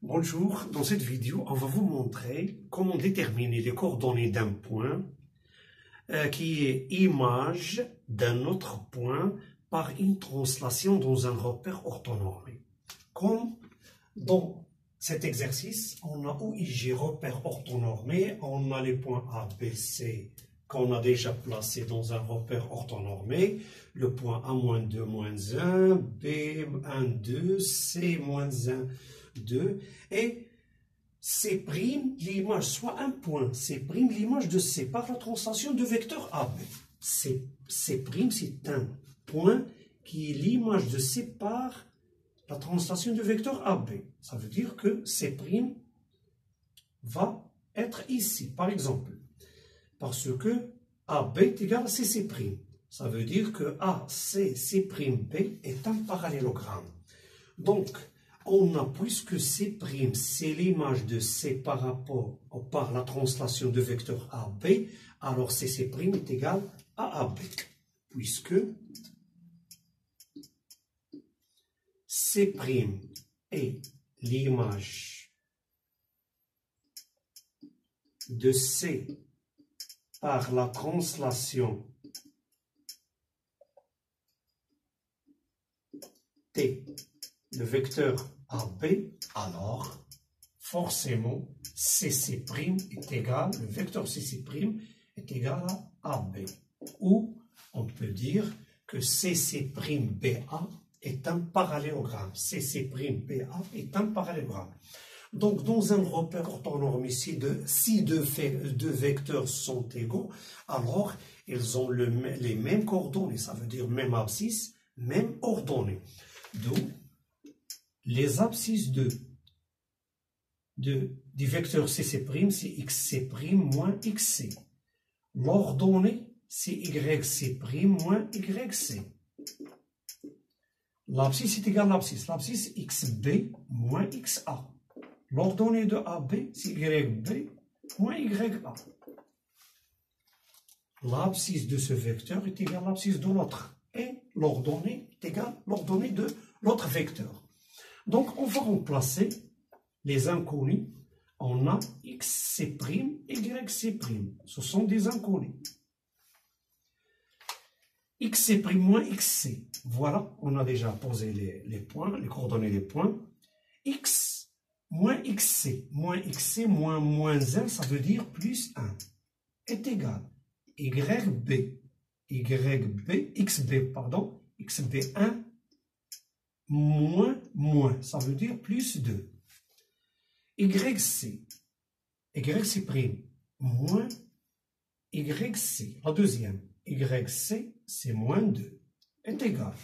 Bonjour, dans cette vidéo, on va vous montrer comment déterminer les coordonnées d'un point qui est image d'un autre point par une translation dans un repère orthonormé. Comme dans cet exercice, on a OIG repère orthonormé, on a les points A, B, C qu'on a déjà placés dans un repère orthonormé, le point A-2, -1, B1, 2, C, -1, 2, et C', l'image, soit un point, C', l'image de C par la translation de vecteur AB. C', c'est un point qui est l'image de C par la translation de vecteur AB. Ça veut dire que C' va être ici, par exemple. Parce que AB est égal à CC'. Ça veut dire que ACC'B est un parallélogramme. Donc, on a, puisque C', c'est l'image de C par la translation de vecteur AB, alors CC' est égal à AB. Puisque C' est l'image de C par la translation T, le vecteur AB, alors forcément CC' est égal, le vecteur CC' est égal à AB. Ou on peut dire que CC'BA est un parallélogramme. CC'BA est un parallélogramme. Donc, dans un repère orthonormé, si deux vecteurs sont égaux, alors ils ont les mêmes coordonnées, ça veut dire même abscisse, même ordonnée. D'où les abscisses du vecteur CC', c'est XC' moins XC. L'ordonnée, c'est YC' moins YC. L'abscisse est égal à l'abscisse. L'abscisse, XB moins XA. L'ordonnée de AB, c'est YB moins YA. L'abscisse de ce vecteur est égale à l'abscisse de l'autre. Et l'ordonnée est égale à l'ordonnée de l'autre vecteur. Donc, on va remplacer les inconnus. On a XC', YC'. Ce sont des inconnus. XC' moins XC. Voilà, on a déjà posé les points, les coordonnées des points. X moins XC, moins XC, moins 1, ça veut dire plus 1, est égal YB, XB1, moins, ça veut dire plus 2. YC, moins YC, la deuxième, YC, c'est moins 2, est égal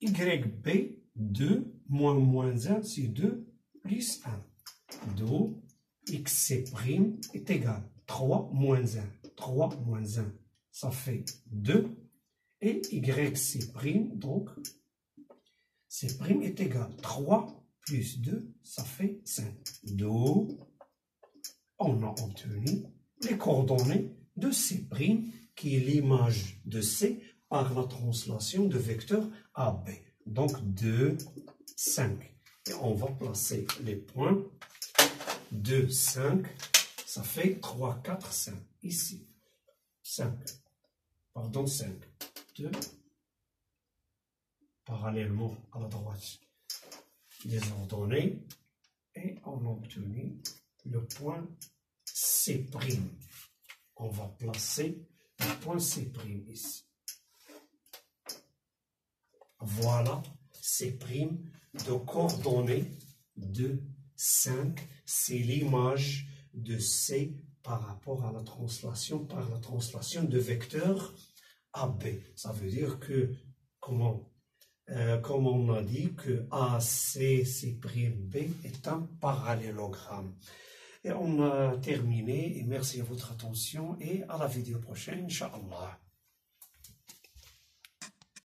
YB, 2, moins 1, c'est 2, plus 1. D'où XC' est égal 3 moins 1. 3 moins 1, ça fait 2. Et YC', donc, C' est égal 3 plus 2, ça fait 5. D'où on a obtenu les coordonnées de C', qui est l'image de C par la translation de vecteur AB. Donc 2, 5. Et on va placer les points 2, 5, ça fait 3, 4, 5. Ici, 5, 2, parallèlement à la droite des ordonnées, et on a obtenu le point C'. On va placer le point C' ici. Voilà C' de coordonnées de 5, c'est l'image de C par rapport à la translation, par la translation de vecteur AB. Ça veut dire que, comme on a dit, que ACC'B est un parallélogramme. Et on a terminé, et merci à votre attention, et à la vidéo prochaine, Inch'Allah.